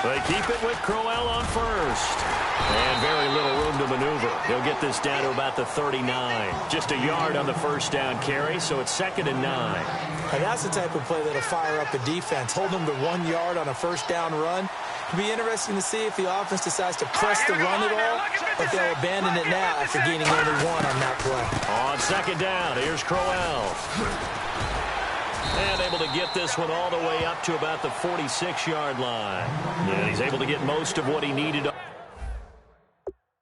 They keep it with Crowell on first. And very little room to maneuver. He'll get this down to about the 39. Just a yard on the first down carry, so it's 2nd and 9. And that's the type of play that'll fire up a defense. Hold them to 1 yard on a first down run. It'll be interesting to see if the offense decides to press the run at all, but they'll abandon it now after gaining only 1 on that play. On 2nd down, here's Crowell. And able to get this one all the way up to about the 46-yard line. And he's able to get most of what he needed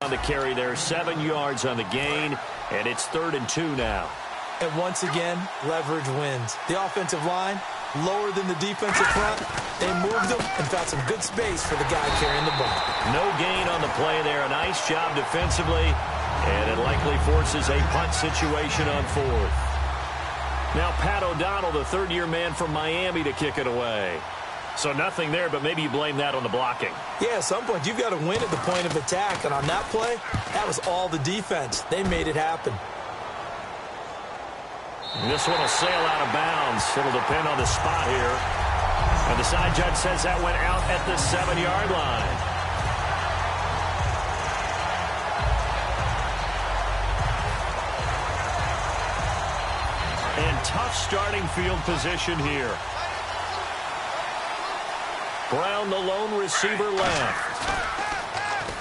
on the carry there. 7 yards on the gain, and it's 3rd and 2 now. And once again, leverage wins. The offensive line, lower than the defensive front. They moved them and found some good space for the guy carrying the ball. No gain on the play there. A nice job defensively, and it likely forces a punt situation on 4th. Now Pat O'Donnell, the third-year man from Miami, to kick it away. So nothing there, but maybe you blame that on the blocking. Yeah, at some point you've got to win at the point of attack, and on that play, that was all the defense. They made it happen. And this one will sail out of bounds. It'll depend on the spot here. And the side judge says that went out at the 7-yard line. And tough starting field position here. Brown, the lone receiver, left.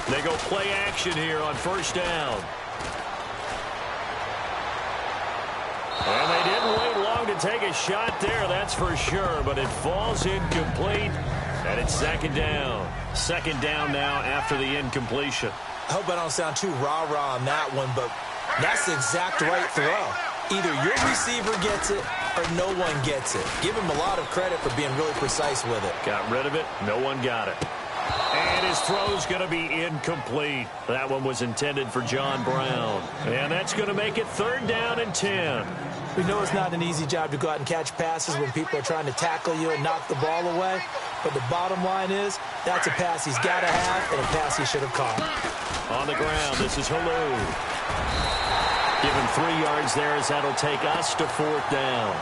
They go play action here on first down. And they didn't wait long to take a shot there, that's for sure. But it falls incomplete, and it's 2nd down. 2nd down now after the incompletion. I hope I don't sound too rah-rah on that one, but that's the exact right throw. Either your receiver gets it or no one gets it. Give him a lot of credit for being really precise with it. Got rid of it. No one got it. And his throw's going to be incomplete. That one was intended for John Brown. And that's going to make it 3rd down and 10. We know it's not an easy job to go out and catch passes when people are trying to tackle you and knock the ball away. But the bottom line is, that's a pass he's got to have and a pass he should have caught. On the ground, this is Halou. Give him 3 yards there as that'll take us to 4th down.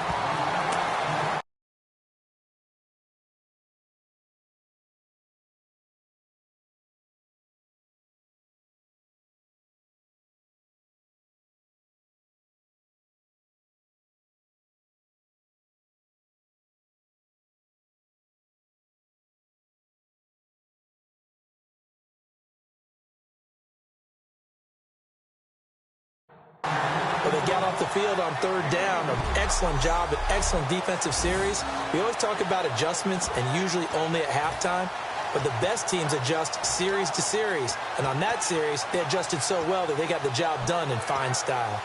Well, they got off the field on 3rd down. An excellent job, an excellent defensive series. We always talk about adjustments and usually only at halftime. But the best teams adjust series to series. And on that series, they adjusted so well that they got the job done in fine style.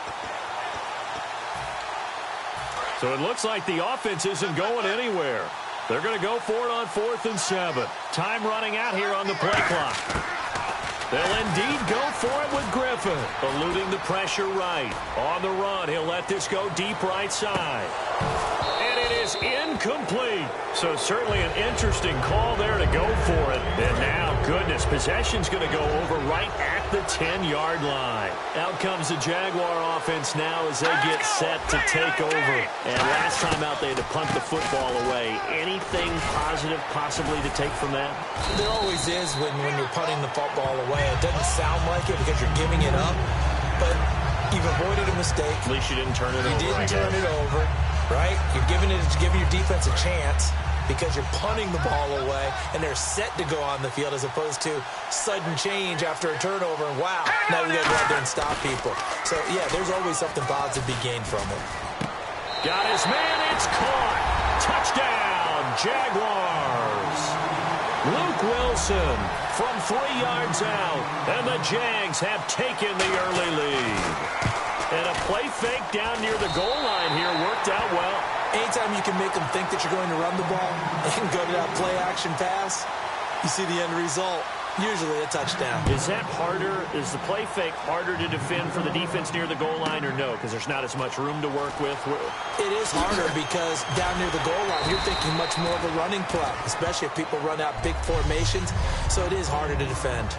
So it looks like the offense isn't going anywhere. They're going to go for it on 4th and 7. Time running out here on the play clock. They'll indeed go for it with Griffin, eluding the pressure right. On the run, he'll let this go deep right side. And it is incomplete. So certainly an interesting call there to go for it. And now, goodness, possession's going to go over right at the 10-yard line. Out comes the Jaguar offense now as they get set to take over. And last time out, they had to punt the football away. Anything positive possibly to take from that? There always is when you're punting the football away. It doesn't sound like it because you're giving it up, but you've avoided a mistake. At least you didn't turn it over. You didn't turn it over, right? You're giving your defense a chance because you're punting the ball away, and they're set to go on the field as opposed to sudden change after a turnover, and wow, now we got to go out there and stop people. So, yeah, there's always something positive to be gained from it. Got his man, it's caught. Touchdown, Jaguars. Luke Wilson from 3 yards out, and the Jags have taken the early lead. And a play fake down near the goal line here worked out well. Anytime you can make them think that you're going to run the ball and go to that play-action pass, you see the end result, usually a touchdown. Is that harder? Is the play fake harder to defend for the defense near the goal line or no? Because there's not as much room to work with? It is harder because down near the goal line, you're thinking much more of a running play, especially if people run out big formations. So it is harder to defend.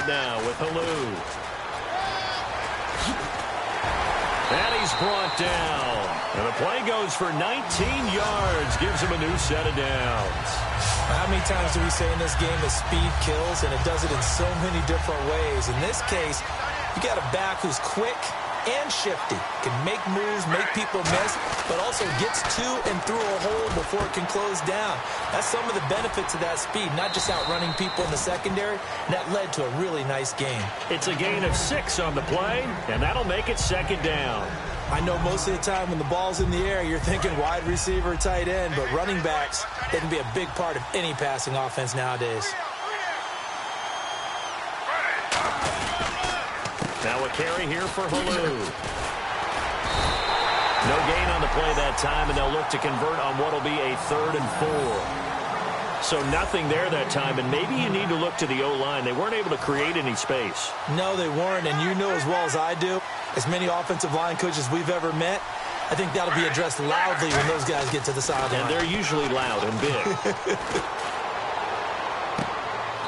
it now with Halou. And he's brought down. And the play goes for 19 yards. Gives him a new set of downs. How many times do we say in this game that speed kills, and it does it in so many different ways? In this case, you got a back who's quick and shifty, can make moves, make people miss, but also gets to and through a hole before it can close down. That's some of the benefits of that speed, not just outrunning people in the secondary, and that led to a really nice game. It's a gain of 6 on the play, and that'll make it second down. I know most of the time when the ball's in the air, you're thinking wide receiver, tight end, but running backs, they can be a big part of any passing offense nowadays. Now a carry here for Halou. No gain on the play that time, and they'll look to convert on what will be a 3rd and 4. So nothing there that time, and maybe you need to look to the O-line. They weren't able to create any space. No, they weren't, and you know as well as I do, as many offensive line coaches we've ever met, I think that'll be addressed loudly when those guys get to the sideline. And they're usually loud and big.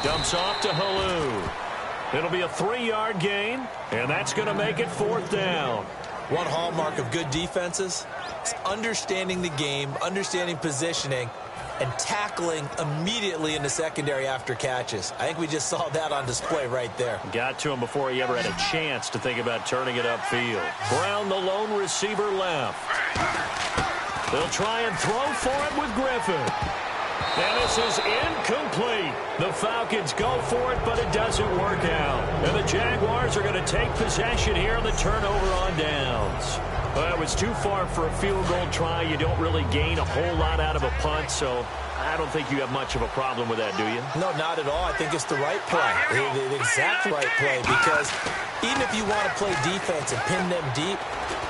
Dumps off to Halou. It'll be a 3-yard gain, and that's going to make it 4th down. One hallmark of good defenses is understanding the game, understanding positioning, and tackling immediately in the secondary after catches. I think we just saw that on display right there. Got to him before he ever had a chance to think about turning it upfield. Brown, the lone receiver, left. They'll try and throw for it with Griffin. And this is incomplete. The Falcons go for it, but it doesn't work out. And the Jaguars are going to take possession here on the turnover on downs. Well, it was too far for a field goal try. You don't really gain a whole lot out of a punt, so I don't think you have much of a problem with that, do you? No, not at all. I think it's the right play, the exact right play, because even if you want to play defense and pin them deep,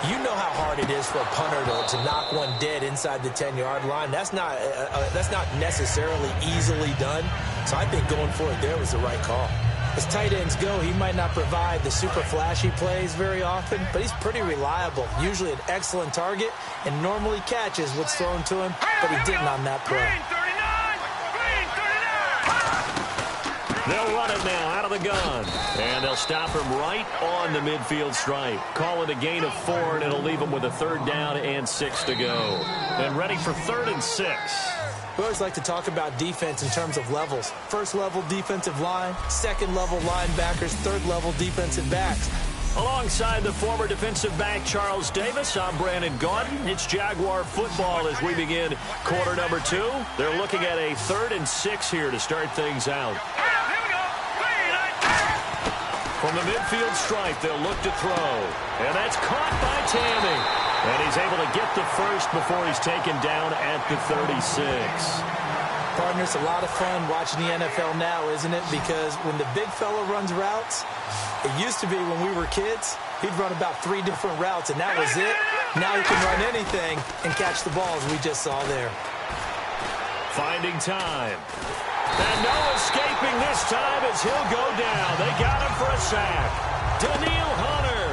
you know how hard it is for a punter to knock one dead inside the 10-yard line. That's not necessarily easily done. So I think going for it there was the right call. As tight ends go, he might not provide the super flashy plays very often, but he's pretty reliable. Usually an excellent target and normally catches what's thrown to him, but he didn't on that play. They'll run it now out of the gun. And they'll stop him right on the midfield stripe. Call it a gain of 4, and it'll leave him with a 3rd down and 6 to go. And ready for 3rd and 6. We always like to talk about defense in terms of levels. First level defensive line, second level linebackers, third level defensive backs. Alongside the former defensive back Charles Davis, I'm Brandon Gaudin. It's Jaguar football as we begin quarter number 2. They're looking at a 3rd and 6 here to start things out. From the midfield stripe, they'll look to throw. And that's caught by Tammy. And he's able to get the first before he's taken down at the 36. Partner, it's a lot of fun watching the NFL now, isn't it? Because when the big fella runs routes, it used to be when we were kids, he'd run about 3 different routes, and that was it. Now he can run anything and catch the ball, as we just saw there. Finding time. And no escaping this time as he'll go down. They got him for a sack. Daniil Hunter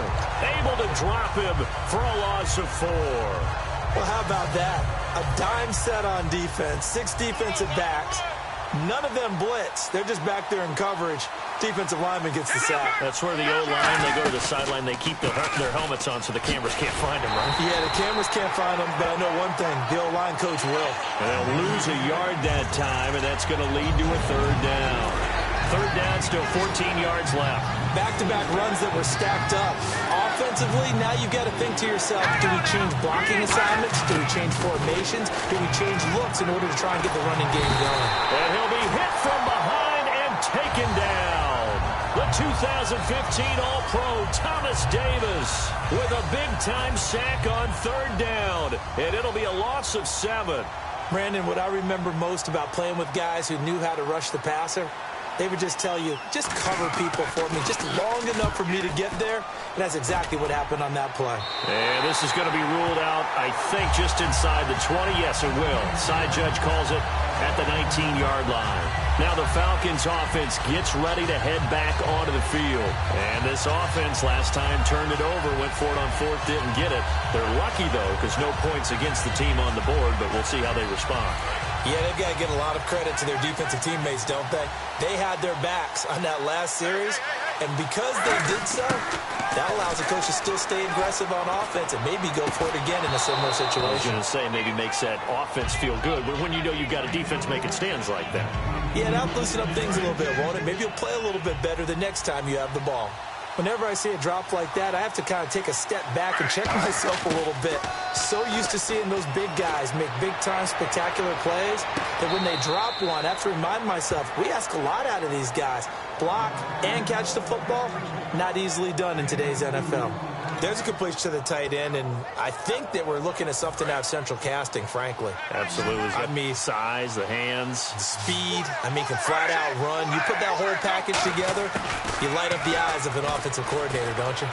able to drop him for a loss of 4. Well, how about that? A dime set on defense, 6 defensive backs. None of them blitz. They're just back there in coverage. Defensive lineman gets the sack. That's where the O-line, they go to the sideline, they keep their helmets on so the cameras can't find them, right? Yeah, the cameras can't find them, but I know one thing. The O-line coach will. And they'll lose a yard that time, and that's going to lead to a 3rd down. 3rd down, still 14 yards left. Back-to-back runs that were stacked up. Offensively, now you've got to think to yourself, do we change blocking assignments? Do we change formations? Do we change looks in order to try and get the running game going? And he'll be hit from behind and taken down. The 2015 All-Pro Thomas Davis with a big-time sack on 3rd down. And it'll be a loss of 7. Brandon, what I remember most about playing with guys who knew how to rush the passer, they would just tell you, just cover people for me, just long enough for me to get there. And that's exactly what happened on that play. And this is going to be ruled out, I think, just inside the 20. Yes, it will. Side judge calls it at the 19-yard line. Now the Falcons offense gets ready to head back onto the field. And this offense last time turned it over, went for it on fourth, didn't get it. They're lucky, though, because no points against the team on the board, but we'll see how they respond. Yeah, they've got to give a lot of credit to their defensive teammates, don't they? They had their backs on that last series, and because they did so, that allows the coach to still stay aggressive on offense and maybe go for it again in a similar situation. I was going to say maybe makes that offense feel good, but when you know you've got a defense making stands like that. Yeah, that'll loosen up things a little bit, won't it? Maybe you'll play a little bit better the next time you have the ball. Whenever I see a drop like that, I have to kind of take a step back and check myself a little bit. So used to seeing those big guys make big-time spectacular plays that when they drop one, I have to remind myself, we ask a lot out of these guys. Block and catch the football, not easily done in today's NFL. There's a completion to the tight end, and I think that we're looking at something out of central casting, frankly. Absolutely. I mean, size, the hands. The speed. I mean, can flat out run. You put that whole package together, you light up the eyes of an offensive coordinator, don't you?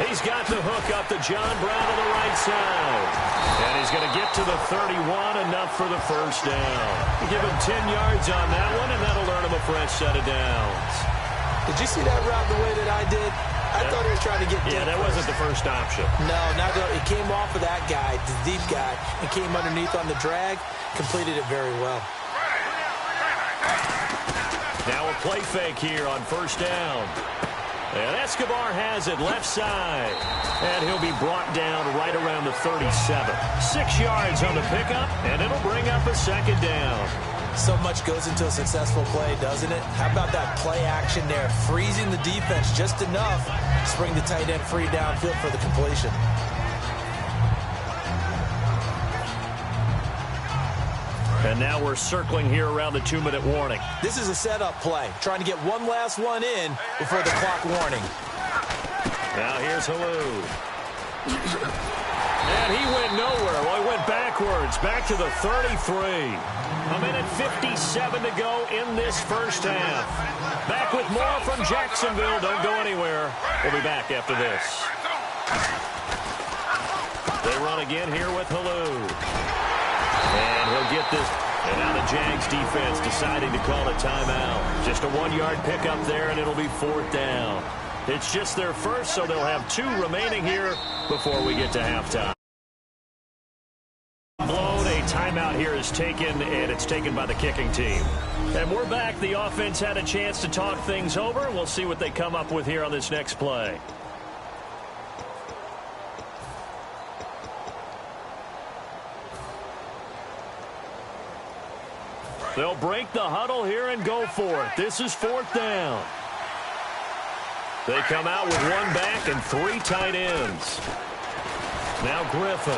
He's got the hook up to John Brown to the right side. And he's going to get to the 31, enough for the first down. Give him 10 yards on that one, and that'll earn him a fresh set of downs. Did you see that route the way that I did? I thought he was trying to get deep. Yeah, that wasn't the first option. No, not the, it came off of that guy, the deep guy, and came underneath on the drag, completed it very well. Now a play fake here on first down. And Escobar has it left side. And he'll be brought down right around the 37. 6 yards on the pickup, and it'll bring up a second down. So much goes into a successful play, doesn't it? How about that play action there? Freezing the defense just enough to spring the tight end free downfield for the completion. And now we're circling here around the 2-minute warning. This is a setup play, trying to get one last one in before the clock warning. Now here's Halou. And he went nowhere. Well, he went backwards, back to the 33. A minute 57 to go in this first half. Back with more from Jacksonville. Don't go anywhere. We'll be back after this. They run again here with Halou. And he'll get this. And now the Jags defense deciding to call a timeout. Just a 1-yard pickup there, and it'll be fourth down. It's just their first, so they'll have 2 remaining here before we get to halftime. Blown, a timeout here is taken, and it's taken by the kicking team. And we're back. The offense had a chance to talk things over. We'll see what they come up with here on this next play. They'll break the huddle here and go for it. This is fourth down. They come out with 1 back and 3 tight ends. Now Griffin.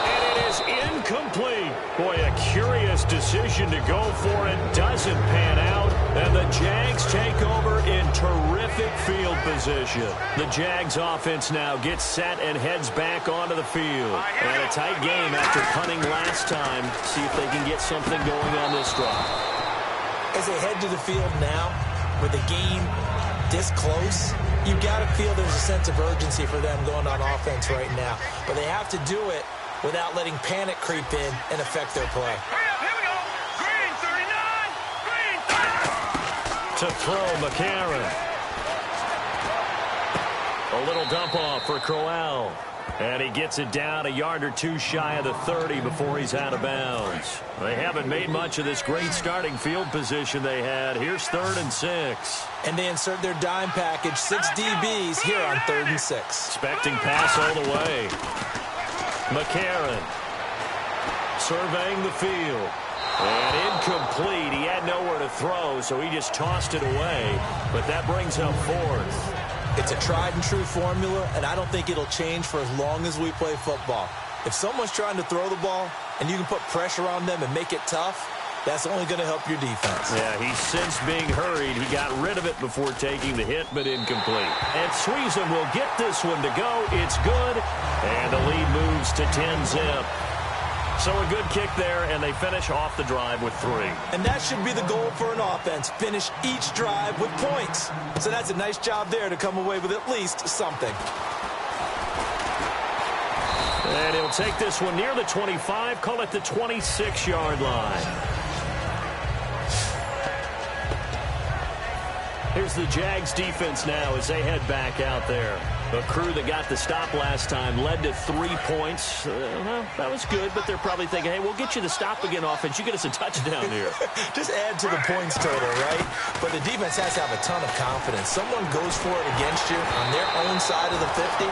And it is incomplete. Boy, a curious decision to go for it. Doesn't pan out. And the Jags take over in terrific field position. The Jags offense now gets set and heads back onto the field. And a tight game after punting last time. See if they can get something going on this drive. As they head to the field now, with the game this close, you got to feel there's a sense of urgency for them going on offense right now. But they have to do it without letting panic creep in and affect their play. Here we go. Green, 39. Green. To throw, McCarron. A little dump off for Crowell. And he gets it down a yard or 2 shy of the 30 before he's out of bounds. They haven't made much of this great starting field position they had. Here's 3rd and 6. And they insert their dime package, 6 DBs here on 3rd and 6. Expecting pass all the way. McCarron surveying the field. And incomplete. He had nowhere to throw, so he just tossed it away. But that brings up 4th. It's a tried-and-true formula, and I don't think it'll change for as long as we play football. If someone's trying to throw the ball and you can put pressure on them and make it tough, that's only going to help your defense. Yeah, he's since being hurried. He got rid of it before taking the hit, but incomplete. And Sweezum will get this one to go. It's good, and the lead moves to 10-zip. So a good kick there, and they finish off the drive with 3. And that should be the goal for an offense, finish each drive with points. So that's a nice job there to come away with at least something. And he'll take this one near the 25, call it the 26-yard line. Here's the Jags defense now as they head back out there. A crew that got the stop last time led to 3 points. Well, that was good, but they're probably thinking, hey, we'll get you the stop again offense. You get us a touchdown here. Just add to the points total, right? But the defense has to have a ton of confidence. Someone goes for it against you on their own side of the 50.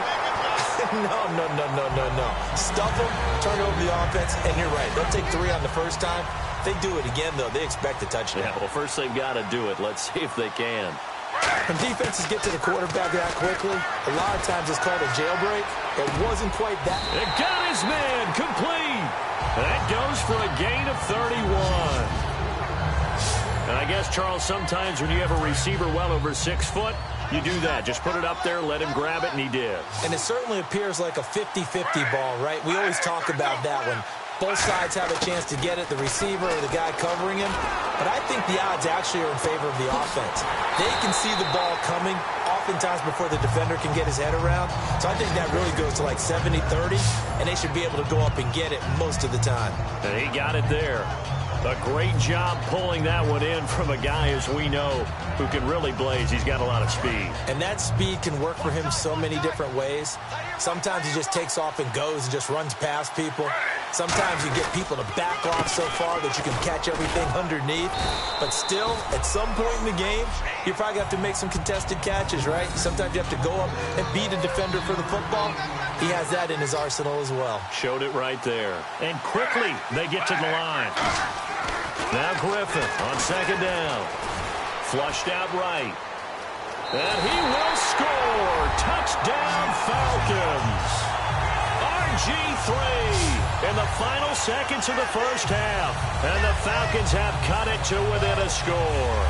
No. Stuff them, turn over the offense, and you're right. They'll take 3 on the first time. If they do it again, though, they expect a touchdown. Yeah, well, first they've got to do it. Let's see if they can. When defenses get to the quarterback that quickly, a lot of times it's called a jailbreak. It wasn't quite that. It got his man complete. That goes for a gain of 31. And I guess, Charles, sometimes when you have a receiver well over 6 foot, you do that. Just put it up there, let him grab it, and he did. And it certainly appears like a 50-50 ball, right? We always talk about that when both sides have a chance to get it, the receiver or the guy covering him. But I think the odds actually are in favor of the offense. They can see the ball coming oftentimes before the defender can get his head around. So I think that really goes to like 70-30, and they should be able to go up and get it most of the time. And he got it there. A great job pulling that one in from a guy, as we know, who can really blaze. He's got a lot of speed. And that speed can work for him so many different ways. Sometimes he just takes off and goes and just runs past people. Sometimes you get people to back off so far that you can catch everything underneath. But still, at some point in the game, you probably have to make some contested catches, right? Sometimes you have to go up and beat a defender for the football. He has that in his arsenal as well. Showed it right there. And quickly, they get to the line. Now Griffin on second down. Flushed out right. And he will score. Touchdown Falcons. RG3 in the final seconds of the first half. And the Falcons have cut it to within a score.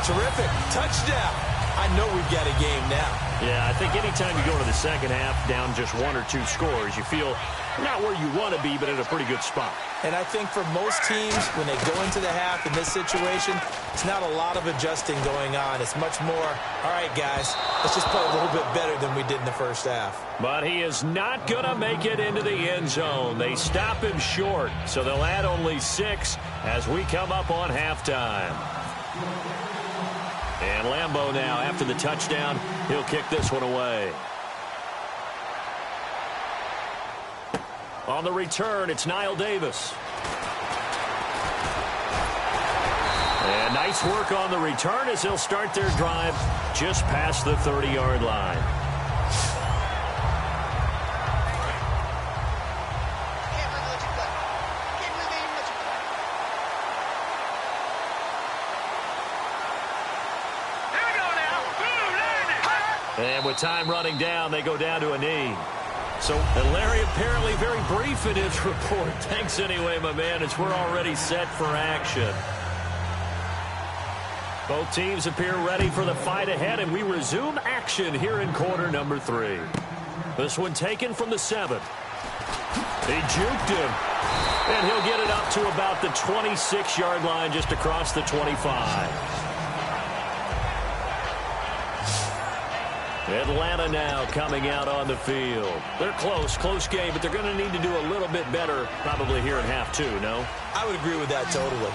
Terrific. Touchdown. I know we've got a game now. Yeah, I think anytime you go into the second half down just 1 or 2 scores, you feel not where you want to be, but at a pretty good spot. And I think for most teams, when they go into the half in this situation, it's not a lot of adjusting going on. It's much more, all right, guys, let's just play a little bit better than we did in the first half. But he is not going to make it into the end zone. They stop him short, so they'll add only 6 as we come up on halftime. And Lambeau now, after the touchdown, he'll kick this one away. On the return, it's Niall Davis. And nice work on the return as they'll start their drive just past the 30-yard line. And with time running down, they go down to a knee. So, and Larry apparently very brief in his report. Thanks anyway, my man, as we're already set for action. Both teams appear ready for the fight ahead, and we resume action here in quarter number 3. This one taken from the 7. He juked him, and he'll get it up to about the 26-yard line just across the 25. Atlanta now coming out on the field. They're close game, but they're going to need to do a little bit better probably here in half 2, no? I would agree with that totally.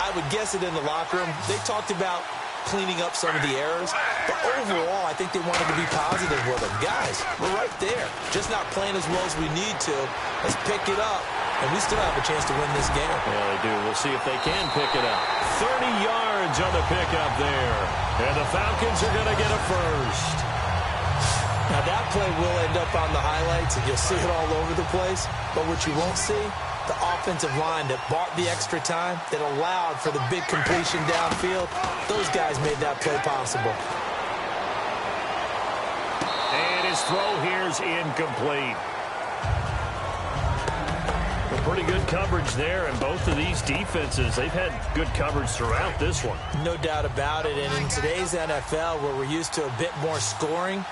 I would guess it in the locker room. They talked about cleaning up some of the errors, but overall, I think they wanted to be positive with them. Guys, we're right there. Just not playing as well as we need to. Let's pick it up, and we still have a chance to win this game. Yeah, they do. We'll see if they can pick it up. 30 yards on the pickup there, and the Falcons are going to get a first. Now, that play will end up on the highlights, and you'll see it all over the place. But what you won't see, the offensive line that bought the extra time, that allowed for the big completion downfield, those guys made that play possible. And his throw here's incomplete. Well, pretty good coverage there, and both of these defenses, they've had good coverage throughout this one. No doubt about it, and in today's NFL, where we're used to a bit more scoring,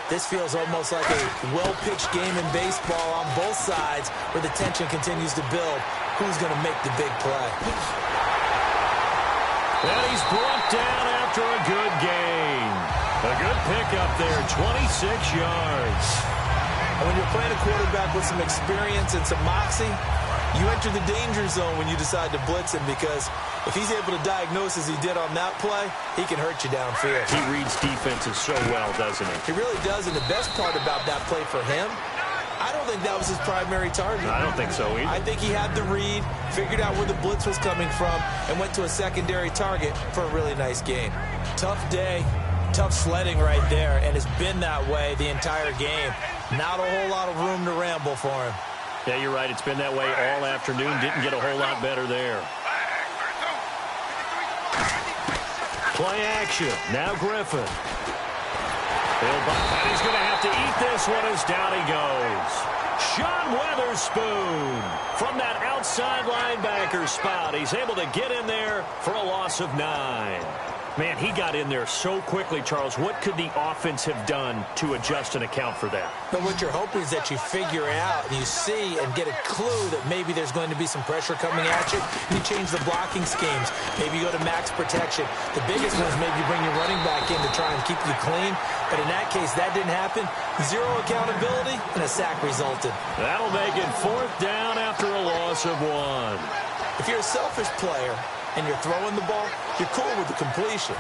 this feels almost like a well-pitched game in baseball on both sides where the tension continues to build. Who's going to make the big play? And he's brought down after a good gain. A good pickup there, 26 yards. And when you're playing a quarterback with some experience and some moxie, you enter the danger zone when you decide to blitz him, because if he's able to diagnose as he did on that play, he can hurt you downfield. He reads defenses so well, doesn't he? He really does, and the best part about that play for him, I don't think that was his primary target. I don't think so either. I think he had the read, figured out where the blitz was coming from, and went to a secondary target for a really nice gain. Tough day, tough sledding right there, and it's been that way the entire game. Not a whole lot of room to ramble for him. Yeah, you're right. It's been that way all afternoon. Didn't get a whole lot better there. Play action. Now Griffin. And he's going to have to eat this one as down he goes. Sean Weatherspoon from that outside linebacker spot. He's able to get in there for a loss of 9. Man, he got in there so quickly, Charles. What could the offense have done to adjust and account for that? But what you're hoping is that you figure out and you see and get a clue that maybe there's going to be some pressure coming at you. You change the blocking schemes. Maybe you go to max protection. The biggest one is maybe you bring your running back in to try and keep you clean. But in that case, that didn't happen. Zero accountability, and a sack resulted. That'll make it 4th down after a loss of 1. If you're a selfish player and you're throwing the ball, you're cool with the completion.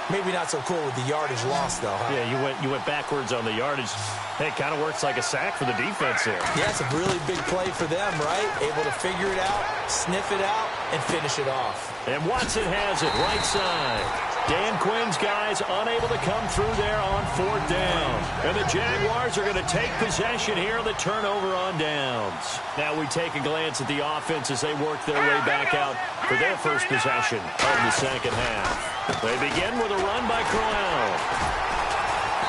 Maybe not so cool with the yardage loss, though, huh? Yeah, you went backwards on the yardage. Hey, it kind of works like a sack for the defense there. Yeah, it's a really big play for them, right? Able to figure it out, sniff it out, and finish it off. And Watson has it right side. Dan Quinn's guys unable to come through there on 4th down. And the Jaguars are going to take possession here on the turnover on downs. Now we take a glance at the offense as they work their way back out for their first possession of the second half. They begin with a run by Crowell.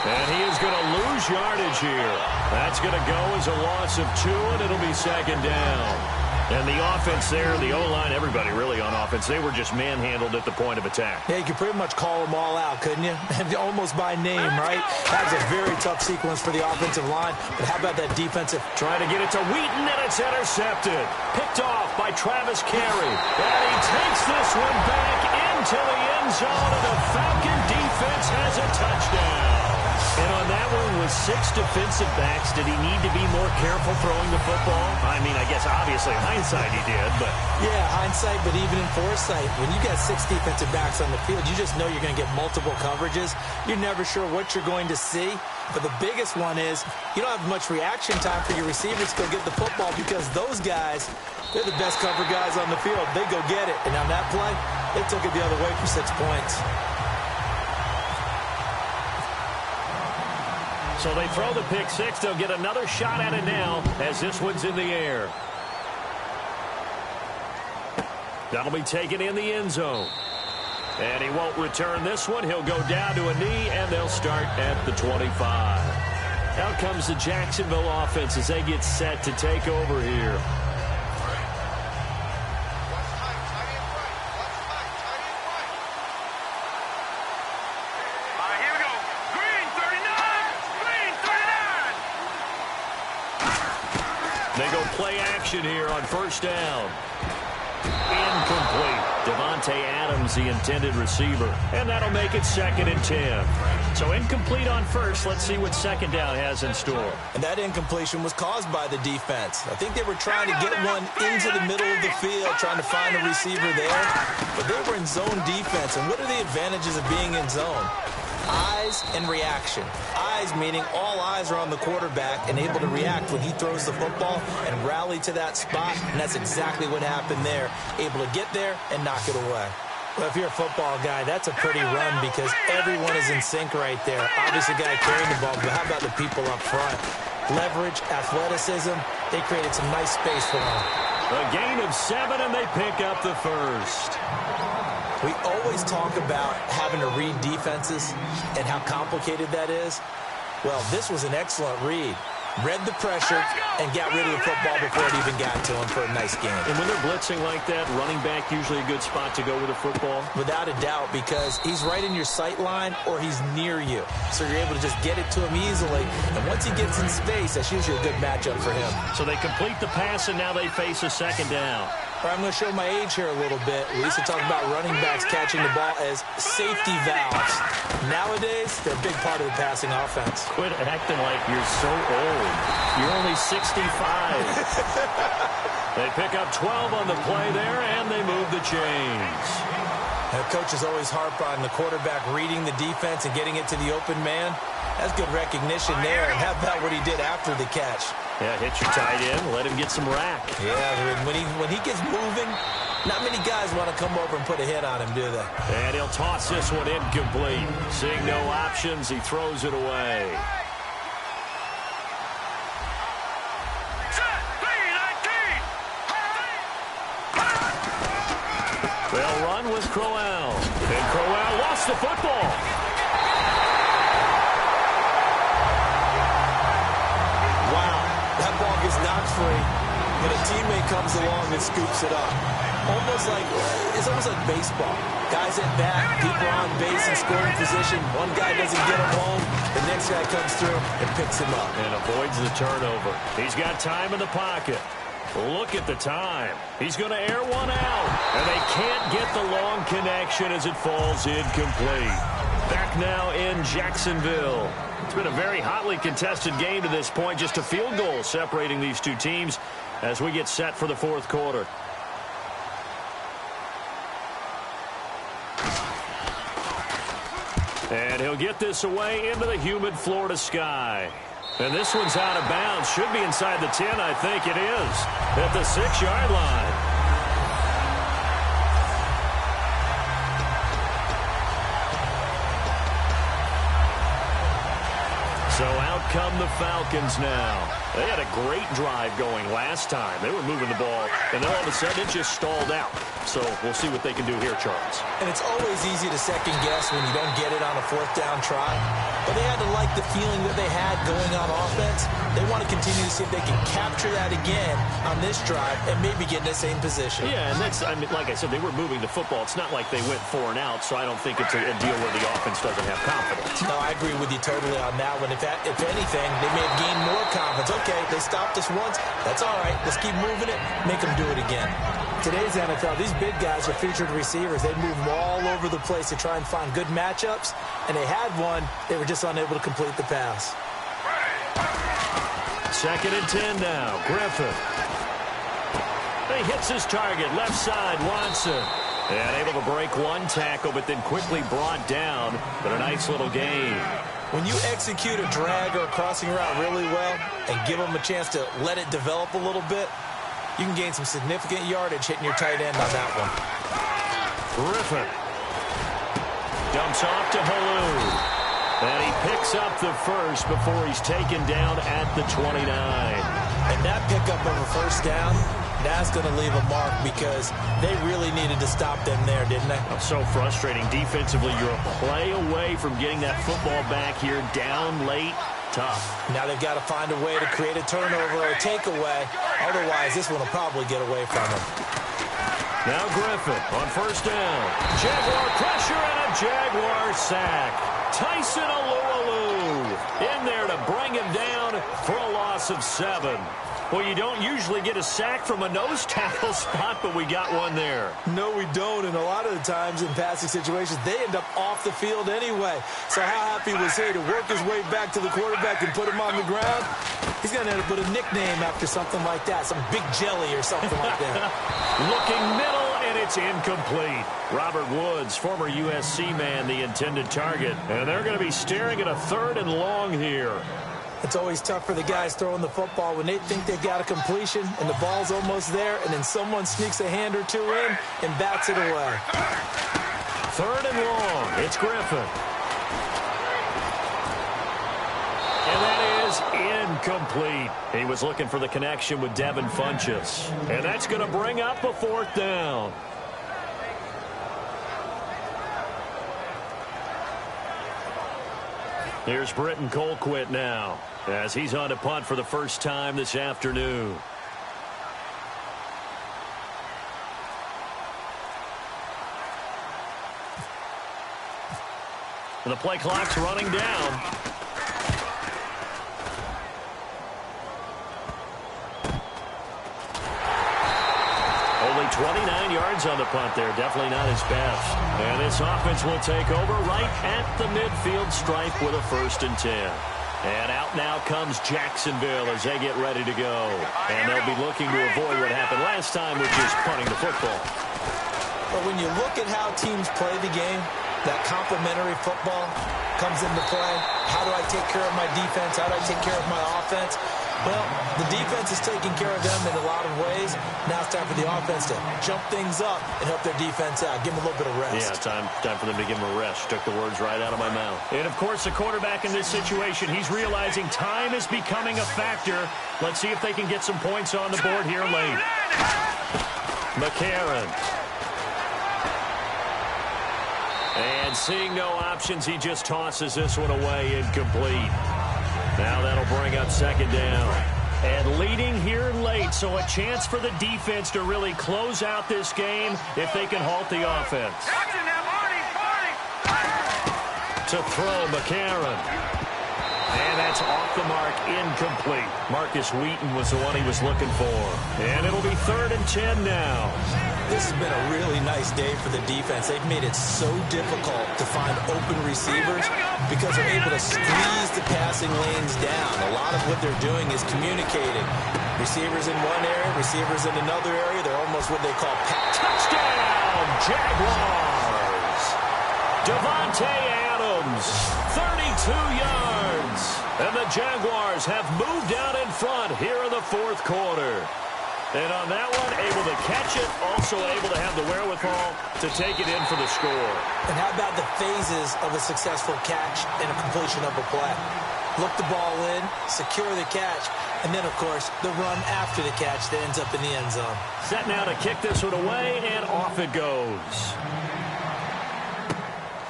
And he is going to lose yardage here. That's going to go as a loss of 2, and it'll be 2nd down. And the offense there, the O-line, everybody really on offense, they were just manhandled at the point of attack. Yeah, you could pretty much call them all out, couldn't you? Almost by name, right? That was a very tough sequence for the offensive line. But how about that defensive? Trying to get it to Wheaton, and it's intercepted. Picked off by Travis Carey. And he takes this one back into the end zone, and the Falcon defense has a touchdown. And on that one, with 6 defensive backs, did he need to be more careful throwing the football? I mean, I guess obviously in hindsight he did, but... Yeah, hindsight, but even in foresight, when you got 6 defensive backs on the field, you just know you're going to get multiple coverages. You're never sure what you're going to see. But the biggest one is you don't have much reaction time for your receivers to go get the football, because those guys, they're the best cover guys on the field. They go get it. And on that play, they took it the other way for 6 points. So they throw the pick 6. They'll get another shot at it now as this one's in the air. That'll be taken in the end zone. And he won't return this one. He'll go down to a knee, and they'll start at the 25. Out comes the Jacksonville offense as they get set to take over here. They go play action here on 1st down. Incomplete. Devontae Adams, the intended receiver. And that'll make it 2nd and 10. So incomplete on 1st. Let's see what 2nd down has in store. And that incompletion was caused by the defense. I think they were trying to get one into the middle of the field, trying to find a receiver there. But they were in zone defense. And what are the advantages of being in zone? Eyes and reaction. Eyes meaning all eyes are on the quarterback and able to react when he throws the football and rally to that spot. And that's exactly what happened there. Able to get there and knock it away. Well, if you're a football guy, that's a pretty run because everyone is in sync right there. Obviously, the guy carrying the ball, but how about the people up front? Leverage, athleticism, they created some nice space for him. A gain of 7, and they pick up the 1st. We always talk about having to read defenses and how complicated that is. Well, this was an excellent read. Read the pressure and got rid of the football before it even got to him for a nice game. And when they're blitzing like that, running back usually a good spot to go with a football? Without a doubt, because he's right in your sight line or he's near you. So you're able to just get it to him easily. And once he gets in space, that's usually a good matchup for him. So they complete the pass, and now they face a 2nd down. Or I'm going to show my age here a little bit. We used to talk about running backs catching the ball as safety valves. Nowadays, they're a big part of the passing offense. Quit acting like you're so old. You're only 65. They pick up 12 on the play there, and they move the chains. Coaches always harp on the quarterback reading the defense and getting it to the open man. That's good recognition there. And how about what he did after the catch? Yeah, hit your tight end, let him get some rack. Yeah, when he gets moving, not many guys want to come over and put a hit on him, do they? And he'll toss this one incomplete. Seeing no options, he throws it away. They'll run with Crowell. And Crowell lost the football. Wow, that ball gets knocked free, and a teammate comes along and scoops it up. It's almost like baseball. Guys at bat, people on base in scoring position. One guy doesn't get him home. The next guy comes through and picks him up. And avoids the turnover. He's got time in the pocket. Look at the time. He's going to air one out. And they can't get the long connection as it falls incomplete. Back now in Jacksonville. It's been a very hotly contested game to this point. Just a field goal separating these two teams as we get set for the fourth quarter. And he'll get this away into the humid Florida sky. And this one's out of bounds. Should be inside the 10, I think it is. At the 6-yard line. So out come the Falcons now. They had a great drive going last time. They were moving the ball, and then all of a sudden it just stalled out. So we'll see what they can do here, Charles. And it's always easy to second guess when you don't get it on a fourth down try. But they had to like the feeling that they had going on offense. They want to continue to see if they can capture that again on this drive and maybe get in the same position. Yeah, and that's, I mean, like I said, they were moving the football. It's not like they went 4 and out, so I don't think it's a deal where the offense doesn't have confidence. No, I agree with you totally on that one. If anything, they may have gained more confidence. Okay, they stopped us once. That's all right. Let's keep moving it. Make them do it again. Today's NFL, these big guys are featured receivers. They move them all over the place to try and find good matchups, and they had one. They were just unable to complete the pass. 2nd and 10 now. Griffin. He hits his target. Left side, Watson. And able to break one tackle, but then quickly brought down. But a nice little gain. When you execute a drag or a crossing route really well and give them a chance to let it develop a little bit, you can gain some significant yardage hitting your tight end on that one. Griffin. Dumps off to Halou. And he picks up the first before he's taken down at the 29. And that pickup of a first down, that's going to leave a mark because they really needed to stop them there, didn't they? Oh, so frustrating. Defensively, you're a play away from getting that football back here down late. Tough. Now they've got to find a way to create a turnover or a takeaway. Otherwise, this one will probably get away from them. Now Griffin on first down. Jaguar pressure and a Jaguar sack. Tyson Alualu in there to bring him down for a loss of 7. Well, you don't usually get a sack from a nose tackle spot, but we got one there. No, we don't, and a lot of the times in passing situations, they end up off the field anyway. So how happy was he to work his way back to the quarterback and put him on the ground? He's going to end up with a nickname after something like that, some big jelly or something like that. Looking middle, and it's incomplete. Robert Woods, former USC man, the intended target. And they're going to be staring at a 3rd and long here. It's always tough for the guys throwing the football when they think they've got a completion and the ball's almost there, and then someone sneaks a hand or two in and bats it away. 3rd and long. It's Griffin. And that is incomplete. He was looking for the connection with Devin Funchess. And that's going to bring up a 4th down. Here's Britton Colquitt now as he's on to punt for the first time this afternoon. And the play clock's running down. Only 29 yards on the punt there. Definitely not his best. And this offense will take over right at the midfield stripe with a 1st and 10. And out now comes Jacksonville as they get ready to go. And they'll be looking to avoid what happened last time, which is punting the football. But when you look at how teams play the game, that complementary football comes into play. How do I take care of my defense? How do I take care of my offense? Well, the defense is taking care of them in a lot of ways. Now it's time for the offense to jump things up and help their defense out. Give them a little bit of rest. Yeah, time for them to give them a rest. Took the words right out of my mouth. And, of course, the quarterback in this situation, he's realizing time is becoming a factor. Let's see if they can get some points on the board here late. McCarron. And seeing no options, he just tosses this one away incomplete. Now that'll bring up 2nd down. And leading here late, so a chance for the defense to really close out this game if they can halt the offense. To throw, McCarron. And that's off the mark, incomplete. Marcus Wheaton was the one he was looking for. And it'll be 3rd and 10 now. This has been a really nice day for the defense. They've made it so difficult to find open receivers because they're able to squeeze the passing lanes down. A lot of what they're doing is communicating. Receivers in one area, receivers in another area. They're almost what they call touchdown, Jaguars. Devontae Adams, 32 yards. And the Jaguars have moved out in front here in the 4th quarter. And on that one, able to catch it, also able to have the wherewithal to take it in for the score. And how about the phases of a successful catch and a completion of a play? Look the ball in, secure the catch, and then, of course, the run after the catch that ends up in the end zone. Set now to kick this one away, and off it goes.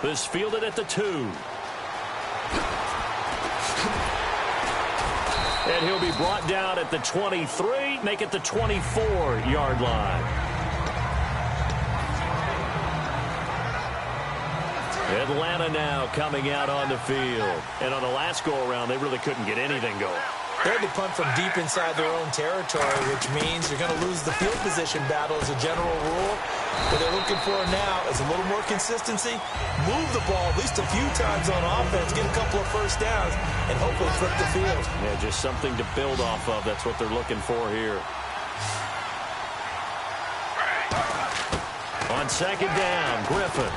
This fielded at the 2. And he'll be brought down at the 23, make it the 24-yard line. Atlanta now coming out on the field. And on the last go-around, they really couldn't get anything going. They had to punt from deep inside their own territory, which means you're going to lose the field position battle as a general rule. What they're looking for now is a little more consistency, move the ball at least a few times on offense, get a couple of 1st downs, and hopefully flip the field. Yeah, just something to build off of. That's what they're looking for here. On 2nd down, Griffin.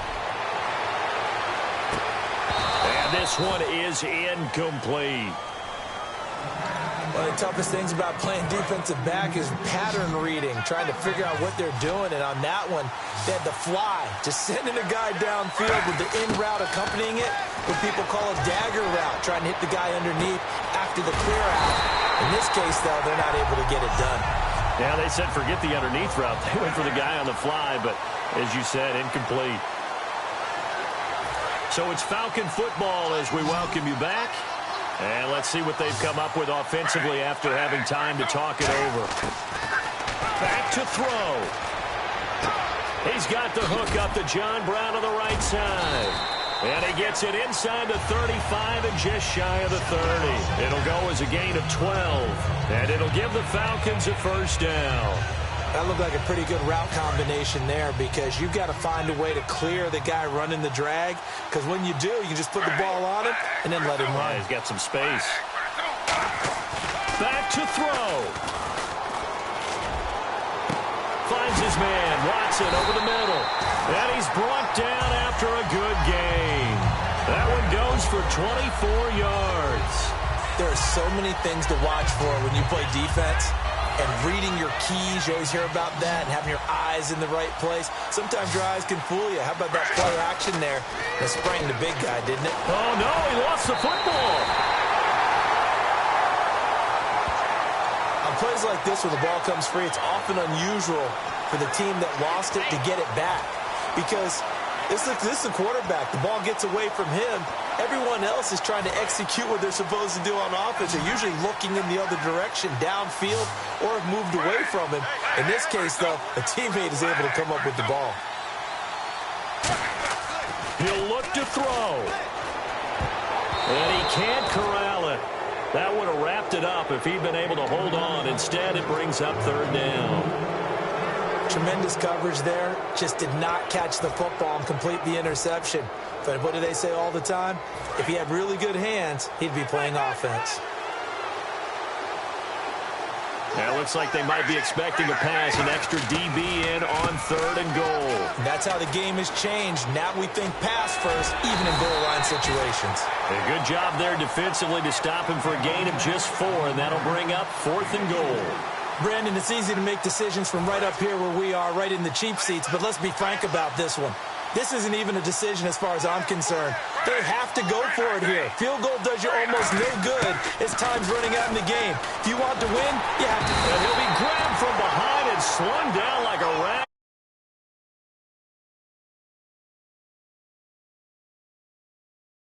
And this one is incomplete. One of the toughest things about playing defensive back is pattern reading, trying to figure out what they're doing. And on that one, they had the fly, just sending a guy downfield with the in route accompanying it, what people call a dagger route, trying to hit the guy underneath after the clear out. In this case, though, they're not able to get it done. Yeah, they said forget the underneath route. They went for the guy on the fly, but as you said, incomplete. So it's Falcon football as we welcome you back. And let's see what they've come up with offensively after having time to talk it over. Back to throw. He's got the hook up to John Brown on the right side. And he gets it inside the 35 and just shy of the 30. It'll go as a gain of 12. And it'll give the Falcons a 1st down. That looked like a pretty good route combination there because you've got to find a way to clear the guy running the drag, because when you do, you just put the ball on him and then let him run. He's got some space. Back to throw. Finds his man, Watson, over the middle. And he's brought down after a good gain. That one goes for 24 yards. There are so many things to watch for when you play defense. And reading your keys, you always hear about that, and having your eyes in the right place. Sometimes your eyes can fool you. How about that play action there? That sprang the big guy, didn't it? Oh, no, he lost the football. On plays like this where the ball comes free, it's often unusual for the team that lost it to get it back. Because this is the quarterback. The ball gets away from him. Everyone else is trying to execute what they're supposed to do on offense. They're usually looking in the other direction, downfield, or have moved away from him. In this case, though, a teammate is able to come up with the ball. He'll look to throw. And he can't corral it. That would have wrapped it up if he'd been able to hold on. Instead, it brings up 3rd down. Tremendous coverage there. Just did not catch the football and complete the interception. But what do they say all the time? If he had really good hands, he'd be playing offense. Now it looks like they might be expecting a pass, an extra DB in on 3rd and goal. That's how the game has changed. Now we think pass first, even in goal line situations. A good job there defensively to stop him for a gain of just 4, and that'll bring up 4th and goal. Brandon, it's easy to make decisions from right up here where we are, right in the cheap seats, but let's be frank about this one. This isn't even a decision as far as I'm concerned. They have to go for it here. Field goal does you almost no good as time's running out in the game. If you want to win, you have to. And he'll be grabbed from behind and slung down like a